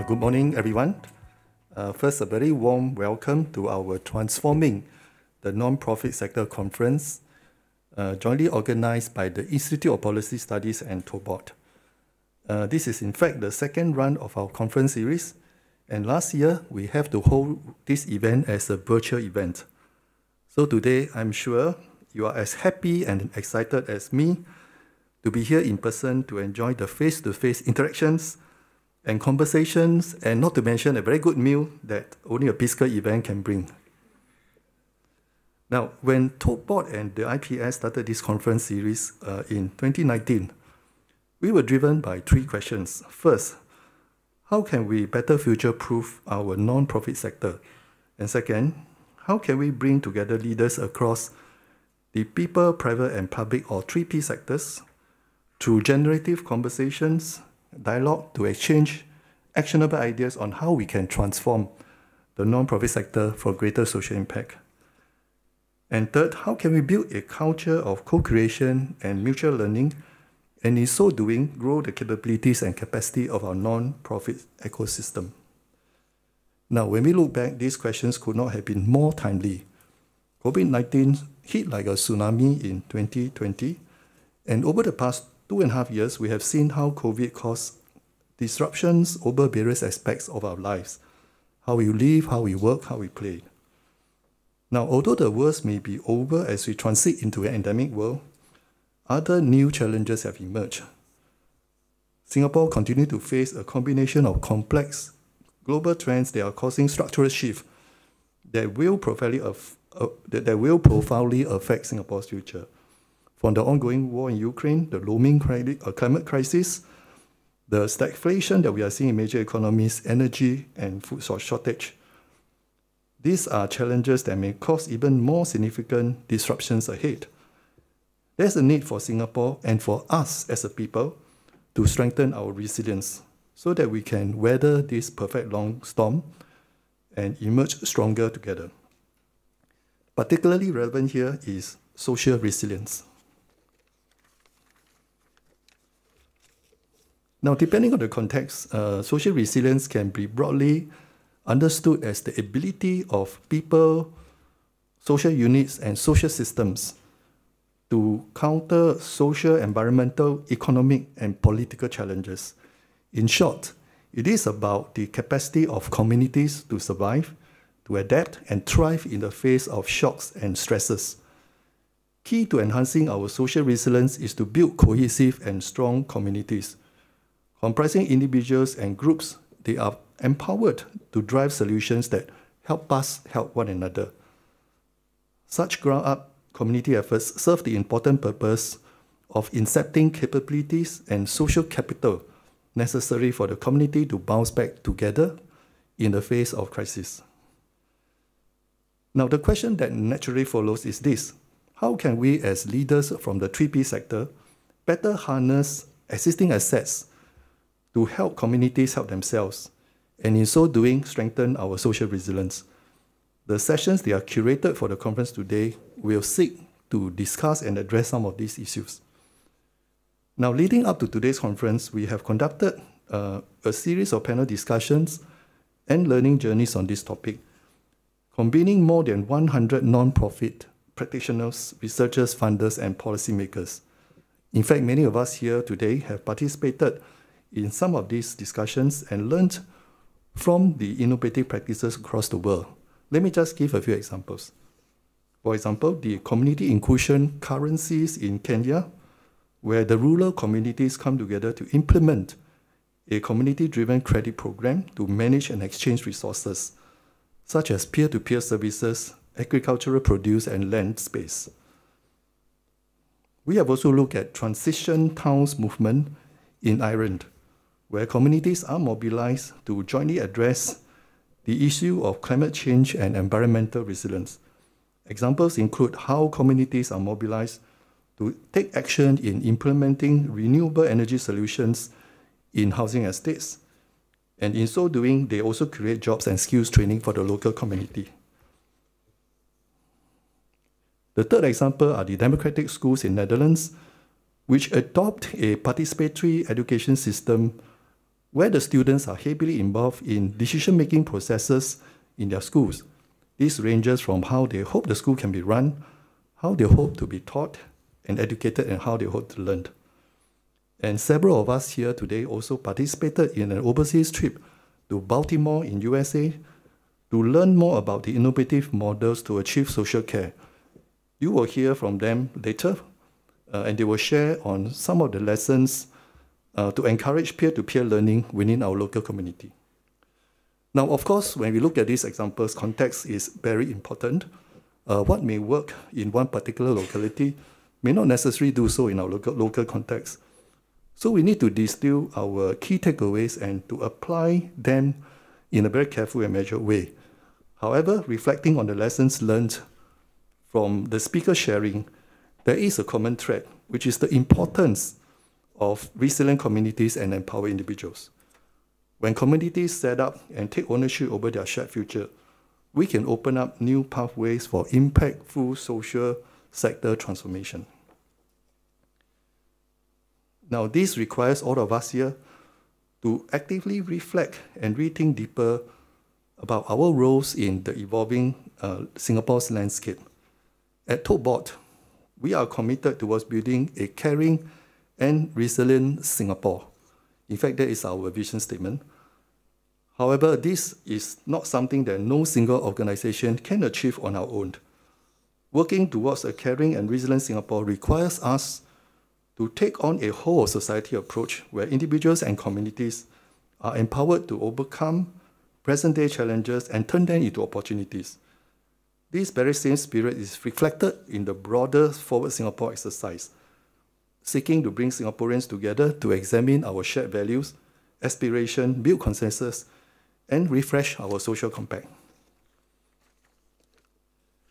Good morning, everyone. First, a very warm welcome to our Transforming the Non-Profit Sector Conference, jointly organized by the Institute of Policy Studies and TOBOT. This is in fact the second run of our conference series, and last year we have to hold this event as a virtual event. So today, I'm sure you are as happy and excited as me to be here in person to enjoy the face-to-face interactions and conversations, and not to mention a very good meal that only a physical event can bring. Now, when TOBOT and the IPS started this conference series in 2019, we were driven by three questions. First, how can we better future-proof our non-profit sector? And second, how can we bring together leaders across the people, private, and public, or 3P sectors through generative conversations, dialogue to exchange actionable ideas on how we can transform the non-profit sector for greater social impact. And third, how can we build a culture of co-creation and mutual learning, and in so doing, grow the capabilities and capacity of our non-profit ecosystem? Now, when we look back, these questions could not have been more timely. COVID-19 hit like a tsunami in 2020, and over the past 2.5 years, we have seen how COVID caused disruptions over various aspects of our lives, how we live, how we work, how we play. Now, although the worst may be over as we transit into an endemic world, other new challenges have emerged. Singapore continues to face a combination of complex global trends that are causing structural shift that will profoundly affect Singapore's future. From the ongoing war in Ukraine, the looming climate crisis, the stagflation that we are seeing in major economies, energy and food shortage. These are challenges that may cause even more significant disruptions ahead. There's a need for Singapore and for us as a people to strengthen our resilience so that we can weather this perfect long storm and emerge stronger together. Particularly relevant here is social resilience. Now, depending on the context, social resilience can be broadly understood as the ability of people, social units, and social systems to counter social, environmental, economic, and political challenges. In short, it is about the capacity of communities to survive, to adapt, and thrive in the face of shocks and stresses. Key to enhancing our social resilience is to build cohesive and strong communities. Comprising individuals and groups, they are empowered to drive solutions that help us help one another. Such ground-up community efforts serve the important purpose of incepting capabilities and social capital necessary for the community to bounce back together in the face of crisis. Now, the question that naturally follows is this: how can we as leaders from the 3P sector better harness existing assets to help communities help themselves, and in so doing, strengthen our social resilience? The sessions that are curated for the conference today will seek to discuss and address some of these issues. Now, leading up to today's conference, we have conducted a series of panel discussions and learning journeys on this topic, convening more than 100 non-profit practitioners, researchers, funders, and policymakers. In fact, many of us here today have participated in some of these discussions and learned from the innovative practices across the world. Let me just give a few examples. For example, the community inclusion currencies in Kenya, where the rural communities come together to implement a community-driven credit program to manage and exchange resources, such as peer-to-peer services, agricultural produce, and land space. We have also looked at transition towns movement in Ireland, where communities are mobilized to jointly address the issue of climate change and environmental resilience. Examples include how communities are mobilized to take action in implementing renewable energy solutions in housing estates, and in so doing, they also create jobs and skills training for the local community. The third example are the democratic schools in Netherlands, which adopt a participatory education system where the students are heavily involved in decision-making processes in their schools. This ranges from how they hope the school can be run, how they hope to be taught and educated, and how they hope to learn. And several of us here today also participated in an overseas trip to Baltimore in USA to learn more about the innovative models to achieve social care. You will hear from them later, and they will share on some of the lessons to encourage peer-to-peer learning within our local community. Now, of course, when we look at these examples, context is very important. What may work in one particular locality may not necessarily do so in our local context. So we need to distill our key takeaways and to apply them in a very careful and measured way. However, reflecting on the lessons learned from the speaker sharing, there is a common thread, which is the importance of resilient communities and empower individuals. When communities set up and take ownership over their shared future, we can open up new pathways for impactful social sector transformation. Now, this requires all of us here to actively reflect and rethink deeper about our roles in the evolving Singapore's landscape. At Tote Board, we are committed towards building a caring and resilient Singapore. In fact, that is our vision statement. However, this is not something that no single organization can achieve on our own. Working towards a caring and resilient Singapore requires us to take on a whole of society approach where individuals and communities are empowered to overcome present-day challenges and turn them into opportunities. This very same spirit is reflected in the broader Forward Singapore exercise, seeking to bring Singaporeans together to examine our shared values, aspiration, build consensus, and refresh our social compact.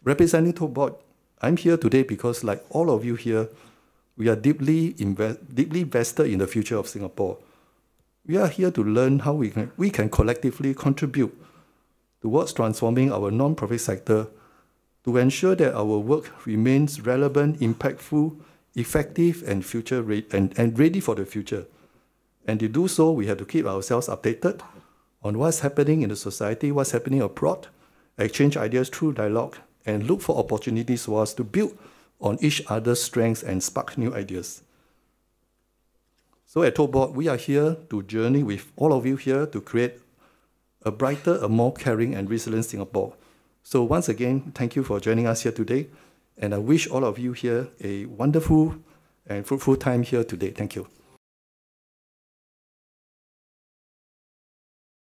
Representing Tote Board, I'm here today because, like all of you here, we are deeply vested in the future of Singapore. We are here to learn how we can collectively contribute towards transforming our non-profit sector to ensure that our work remains relevant, impactful, effective, and ready for the future. And to do so, we have to keep ourselves updated on what's happening in the society, what's happening abroad, exchange ideas through dialogue, and look for opportunities for us to build on each other's strengths and spark new ideas. So at Tote Board, we are here to journey with all of you here to create a brighter, a more caring and resilient Singapore. So once again, thank you for joining us here today, and I wish all of you here a wonderful and fruitful time here today. Thank you.